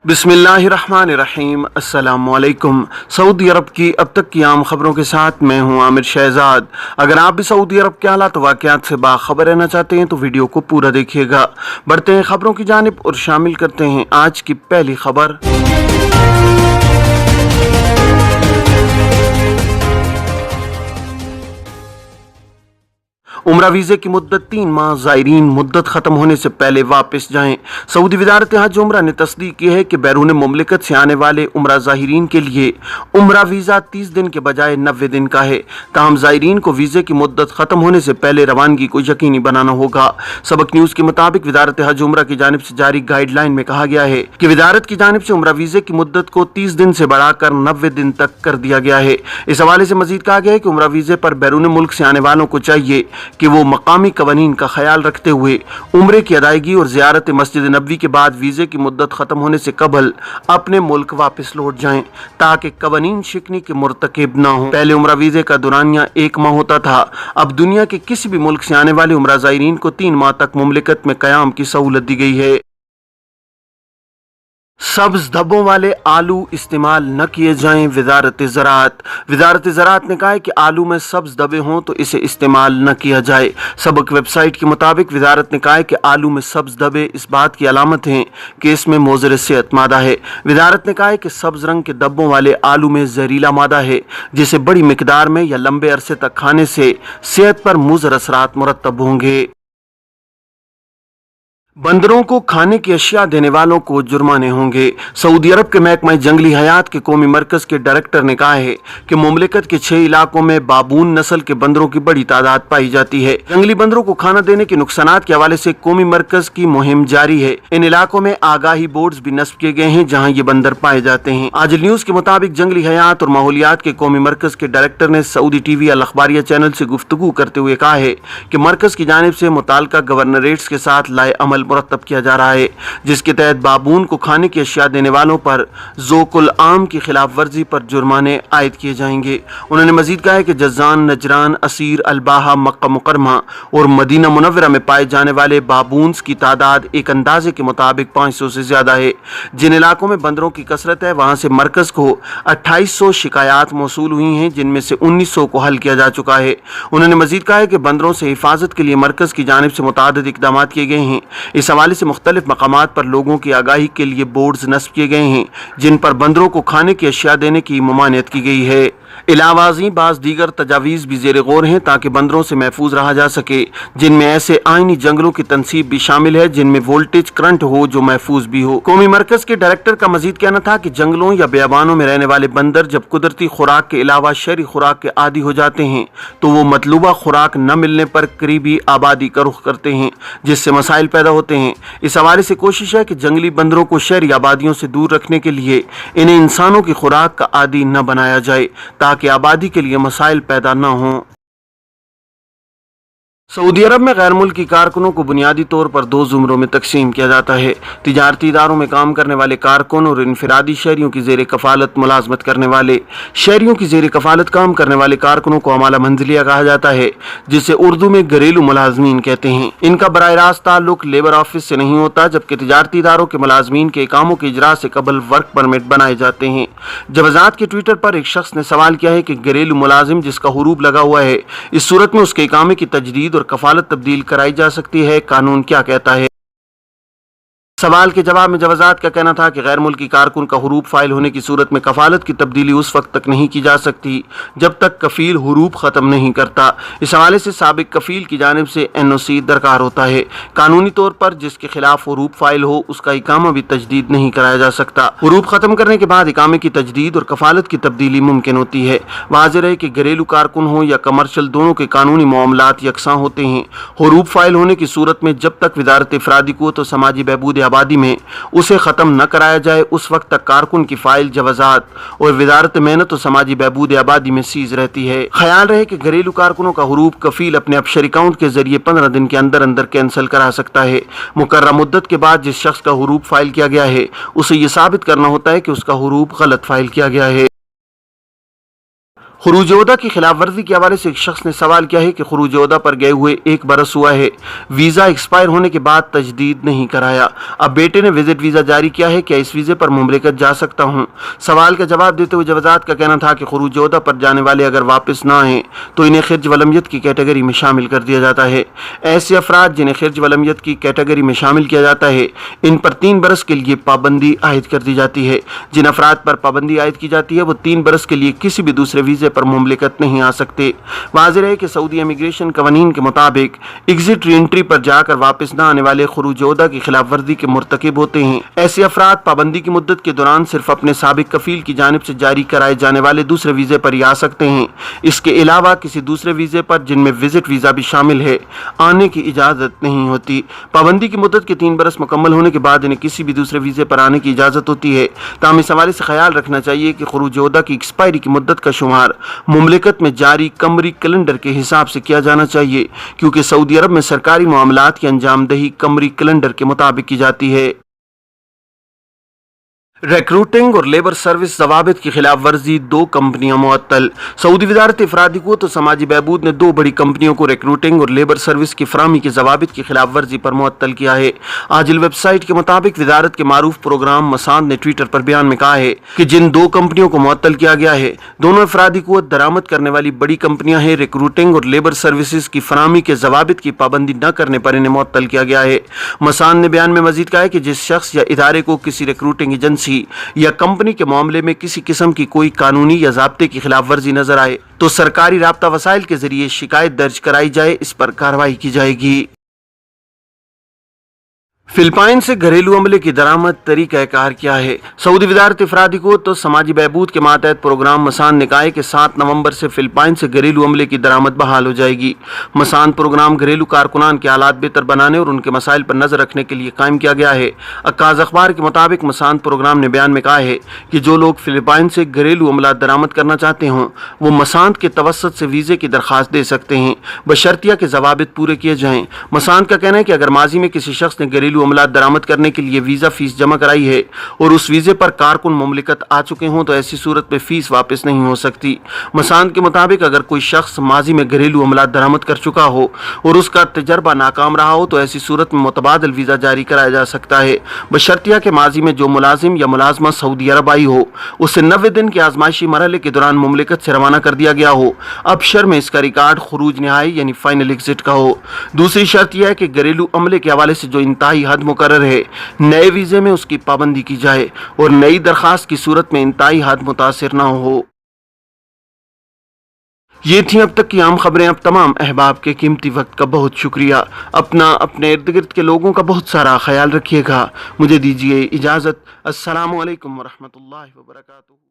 बिस्मिल्लाहिर्रहमानिर्रहीम। अस्सलामुअलैकुम। सऊदी अरब की अब तक की आम खबरों के साथ मैं हूं आमिर शहजाद। अगर आप भी सऊदी अरब के हालात वाक़यात से बाखबर रहना चाहते हैं तो वीडियो को पूरा देखिएगा। बढ़ते हैं खबरों की जानिब और शामिल करते हैं आज की पहली खबर। उम्रा वीज़े की मुद्दत 3 माह, ज़ायरीन मुद्दत ख़त्म होने से पहले वापस जाएं। सऊदी वज़ारत हज उम्रा ने तस्दीक की है कि बैरून मुमलिकत से आने वाले उम्रा ज़ाहिरीन के लिए उम्रा वीज़ा 30 दिन के बजाय 90 दिन का है। ताहम ज़ायरीन को वीज़े की मुद्दत ख़त्म होने से पहले रवानगी को यकीनी बनाना होगा। सबक न्यूज़ के मुताबिक वज़ारत हज उम्रा की जानिब से जारी गाइडलाइन में कहा गया है कि वज़ारत की जानिब से उम्रा वीज़े की मुद्दत को 30 दिन से बढ़ाकर 90 दिन तक कर दिया गया है। इस हवाले से मजीद कहा गया है कि उम्रा वीज़े पर बैरून मुल्क से आने वालों को चाहिए कि वो मकामी कवानीन का ख्याल रखते हुए उम्रे की अदायगी और ज़ियारत मस्जिद नबवी के बाद वीज़े की मुद्दत ख़त्म होने से कबल अपने मुल्क वापस लौट जाएं, ताकि कवानीन शिकनी के मुर्तकिब न हों। पहले उम्रा वीज़े का दुरानिया 1 माह होता था। अब दुनिया के किसी भी मुल्क से आने वाले उम्रा ज़ायरीन को 3 माह तक मुमलिकत में क़याम की सहूलत दी गई है। सब्ज धब्बों वाले आलू इस्तेमाल न किए जाएं। वज़ारत ज़राअत ने कहा है कि आलू में सब्ज धब्बे हों तो इसे इस्तेमाल न किया जाए। सबक वेबसाइट के मुताबिक वज़ारत ने कहा है कि आलू में सब्ज धब्बे इस बात की अलामत हैं कि इसमें मुज़र सेहत मादा है। वज़ारत ने कहा है कि सब्ज रंग के धब्बों वाले आलू में जहरीला मादा है, जिसे बड़ी मिकदार में या लंबे अरसे तक खाने से सेहत पर मुज़र असरात मुरतब होंगे। बंदरों को खाने की अशिया देने वालों को जुर्माने होंगे। सऊदी अरब के महकमा जंगली हयात के कौमी मरकज़ के डायरेक्टर ने कहा है कि मुमलिकत के 6 इलाकों में बाबून नस्ल के बंदरों की बड़ी तादाद पाई जाती है। जंगली बंदरों को खाना देने के नुकसानात के हवाले से कौमी मरकज़ की मुहिम जारी है। इन इलाकों में आगाही बोर्ड्स भी नस्ब किए गए हैं जहाँ ये बंदर पाए जाते हैं। आज न्यूज़ के मुताबिक जंगली हयात और माहौलियात के कौमी मरकज़ के डायरेक्टर ने सऊदी टीवी अल अखबारिया चैनल से गुफ्तगू करते हुए कहा है कि मरकज़ की जानिब से मुताल्लिका गवर्नरेट्स के साथ लाए अमल मुरतब किया जा रहा है, जिसके तहत बाबून को खाने की अशिया देने वालों पर ज़ोकुल आम की खिलाफ वर्जी पर जुर्माने आयद किए जाएंगे। उन्होंने मजीद कहा है कि जज़ान, नजरान, असीर, अलबाहा, मक्का मुकरमा और मदीना मुनव्वरा में पाए जाने वाले बाबून्स की तादाद एक अंदाजे के मुताबिक 500 से ज्यादा है। जिन इलाकों में बंदरों की कसरत है वहां से मरकज को 2800 शिकायत मौसूल हुई हैं, जिनमें से 1900 को हल किया जा चुका है। उन्होंने मजीद कहा है कि बंदरों से हिफाजत के लिए मरकज की जानिब से मुतादिद इक़दाम किए गए हैं। इस हवाले से मुख्तलिफ मकामात पर लोगों की आगाही के लिए बोर्ड्स नस्ब किए गए हैं, जिन पर बंदरों को खाने की अशिया देने की ममानियत की गई है। इलावाज़ी बाज़ दीगर तजावीज़ भी ज़ेर गौर हैं ताकि बंदरों से महफूज रहा जा सके, जिनमें ऐसे आइनी जंगलों की तनसीब भी शामिल है जिनमें वोल्टेज करंट हो जो महफूज भी हो। कौमी मरकज के डायरेक्टर का मजीद कहना था कि जंगलों या बेबानों में रहने वाले बंदर जब कुदरती खुराक के अलावा शहरी खुराक के आदी हो जाते हैं तो वो मतलूबा खुराक न मिलने पर करीबी आबादी का रुख करते हैं, जिससे मसाइल पैदा होते हैं। इस हवाले से कोशिश है कि जंगली बंदरों को शहरी आबादियों से दूर रखने के लिए इन्हें इंसानों की खुराक का आदी न बनाया जाए ताकि आबादी के लिए मसाइल पैदा न हों। सऊदी अरब में गैर मुल्की कारकुनों को बुनियादी तौर पर 2 ज़ुमरों में तकसीम किया जाता है। तिजारती इदारों में काम करने वाले कारकुन और इनफरादी शहरियों की ज़ेर कफ़ालत मुलाजमत करने वाले। शहरियों की ज़ेर कफ़ालत काम करने वाले कारकुनों को अमाला मंजिलिया कहा जाता है, जिसे उर्दू में घरेलू मुलाजमीन कहते हैं। इनका बराह रास्त ताल्लुक लेबर ऑफिस से नहीं होता, जबकि तिजारती इदारों के मुलाजमीन के कामों के इजरा से कबल वर्क परमिट बनाए जाते हैं। जवाज़ात के ट्विटर पर एक शख्स ने सवाल किया है कि घरेलू मुलाजिम जिसका हुरूब लगा हुआ है, इस सूरत में उसके इकामे की तजदीद और कफालत तब्दील कराई जा सकती है, कानून क्या कहता है? सवाल के जवाब में जवाज़ात का कहना था कि गैर मुल्की कारकुन का हुरूब फाइल होने की सूरत में कफालत की तब्दीली उस वक्त तक नहीं की जा सकती जब तक कफील हुरूब ख़त्म नहीं करता। इस हवाले से साबिक कफील की जानिब से NOC दरकार होता है। कानूनी तौर पर जिसके खिलाफ हुरूब फाइल हो उसका इकामा भी तजदीद नहीं कराया जा सकता। हुरूब ख़त्म करने के बाद इकामे की तजदीद और कफालत की तब्दीली मुमकिन होती है। वाज़ेह है कि घरेलू कारकुन हो या कमर्शल, दोनों के कानूनी मामलात यकसां होते हैं। हुरूब फाइल होने की सूरत में जब तक वज़ारत इफ़रादी क़ुव्वत और समाजी बहबूद आबादी में उसे ख़त्म न कराया जाए उस वक्त तक कारकुन की फाइल जवाज़ात और वज़ारत मेहनत और समाजी बहबूद आबादी में सीज रहती है। ख्याल रहे कि घरेलू कारकुनों का हुरूब कफील अपने अफशर अकाउंट के जरिए 15 दिन के अंदर अंदर कैंसिल करा सकता है। मुकर्रर मुद्दत के बाद जिस शख्स का हुरूब फाइल किया गया है उसे ये साबित करना होता है कि उसका हुरूब गलत फाइल किया गया है। खरूज ओहदा की खिलाफ वर्जी के हवाले से एक शख्स ने सवाल किया है कि खरूज ओहदा पर गए हुए 1 बरस हुआ है, वीज़ा एक्सपायर होने के बाद तजदीद नहीं कराया, अब बेटे ने विजिट वीज़ा जारी किया है, क्या इस वीज़े पर मुमलिकत जा सकता हूँ? सवाल का जवाब देते हुए जवाजात का कहना था कि खरूज ओहदा पर जाने वाले अगर वापस ना आएँ तो इन्हें खिर्ज वलमियत की कैटेगरी में शामिल कर दिया जाता है। ऐसे अफराद जिन्हें खिर्ज वलमियत की कैटेगरी में शामिल किया जाता है, इन पर 3 बरस के लिए पाबंदी आयद कर दी जाती है। जिन अफराद पर पाबंदी आयद की जाती है वो 3 बरस के लिए किसी भी दूसरे वीज़े पर मुमलिकत नहीं आ सकते। वाज़ेह है कि सऊदी इमिग्रेशन कवानीन के मुताबिक एग्जिट री एंट्री पर जाकर वापस न आने वाले खरूज ओहदा की खिलाफ वर्जी के मुर्तकिब होते हैं। ऐसे अफराद पाबंदी की मुद्दत के दौरान सिर्फ अपने साबिक कफील की जानिब से जारी कराए जाने वाले दूसरे वीज़े पर ही आ सकते हैं। इसके अलावा किसी दूसरे वीज़े पर, जिनमें विजिट वीज़ा भी शामिल है, आने की इजाज़त नहीं होती। पाबंदी की मुद्दत के 3 बरस मुकम्मल होने के बाद इन्हें किसी भी दूसरे वीज़े पर आने की इजाज़त होती है। ताहम इस हवाले से ख्याल रखना चाहिए कि खरूज ओहदा की एक्सपायरी की मुद्दत का शुमार मुमलिकत में जारी कमरी कैलेंडर के हिसाब से किया जाना चाहिए, क्योंकि सऊदी अरब में सरकारी मामलात की अंजामदही कमरी कैलेंडर के मुताबिक की जाती है। रिक्रूटिंग और लेबर सर्विस जवाबित की खिलाफ वर्जी 2 कंपनियां मुअत्तल। सऊदी वजारत अफरादी क़ुव्वत और समाजी बहबूद ने 2 बड़ी कंपनियों को रिक्रूटिंग और लेबर सर्विस की फराहमी के जवाबित की खिलाफ वर्जी पर मुअत्तल किया है। आजिल वेबसाइट के मुताबिक वजारत के मारूफ प्रोग्राम मसांद ने ट्विटर पर बयान में कहा है कि जिन 2 कंपनियों को मुअत्तल किया गया है, दोनों अफरादी क़ुव्वत दरामद करने वाली बड़ी कंपनियां हैं। रिक्रूटिंग और लेबर सर्विसेज की फराहमी के जवाबित की पाबंदी न करने पर इन्हें मुअत्तल किया गया है। मसांद ने बयान में मजीद कहा है कि जिस शख्स या इदारे को किसी रिक्रूटिंग एजेंसी या कंपनी के मामले में किसी किस्म की कोई कानूनी या ज़ाब्ते की खिलाफ वर्जी नजर आए तो सरकारी राब्ता वसाइल के जरिए शिकायत दर्ज कराई जाए, इस पर कार्रवाई की जाएगी। फिलिपाइन से घरेलू अमले की दरामद तरीक़ाकार क्या है? सऊदी वजारत अफरादी क़ुव्वत तो समाजी बहबूद के मातहत प्रोग्राम मसान ने कहा है कि 7 नवंबर से फिलिपाइन से घरेलू अमले की दरामद बहाल हो जाएगी। मसान प्रोग्राम घरेलू कारकुनान के हालात बेहतर बनाने और उनके मसाइल पर नजर रखने के लिए कायम किया गया है। अक्काज़ अखबार के मुताबिक मसान प्रोग्राम ने बयान में कहा है कि जो लोग फिलिपाइन से घरेलू अमला दरामद करना चाहते हों वो मसांद के तवस्सुत से वीज़े की दरख्वास्त दे सकते हैं, बशर्तिया के जवाबित पूरे किए जाएँ। मसांद का कहना है कि अगर माजी में किसी शख्स ने घरेलू अमला दरामद करने के लिए वीज़ा फीस जमा कराई है और उस वीज़े पर कारकुन मुमलिकत आ चुके हों तो ऐसी सूरत में फ़ीस वापस नहीं हो सकती। मसांद के मुताबिक अगर कोई शख्स माजी में घरेलू अमला दरामद कर चुका हो और उसका तजर्बा नाकाम रहा हो तो ऐसी सूरत में मुतबादिल वीज़ा जारी कराया जा सकता है, बशर्तिया के माजी में जो मुलाजिम या मुलाजमा सऊदी अरब आई हो उसे 90 दिन के आजमाइशी मरहले के दौरान मुमलिकत से रवाना कर दिया गया हो, अब शर में इसका रिकॉर्ड खुरूज नहाई यानी फाइनल एग्जिट का हो। दूसरी शर्त यह है कि घरेलू अमले के हवाले से जो इंतहाई हद मुकर्रर है नए वीज़े में उसकी पाबंदी की जाए और नई दरखास्त की सूरत में इंतहाई हद मुतासिर न हो। ये थी अब तक की आम खबरें। अब तमाम अहबाब के कीमती वक्त का बहुत शुक्रिया। अपना, अपने इर्द गिर्द के लोगों का बहुत सारा ख्याल रखिएगा। मुझे दीजिए इजाज़त। अस्सलामु अलैकुम वरहमतुल्लाहि वबरकातुहू।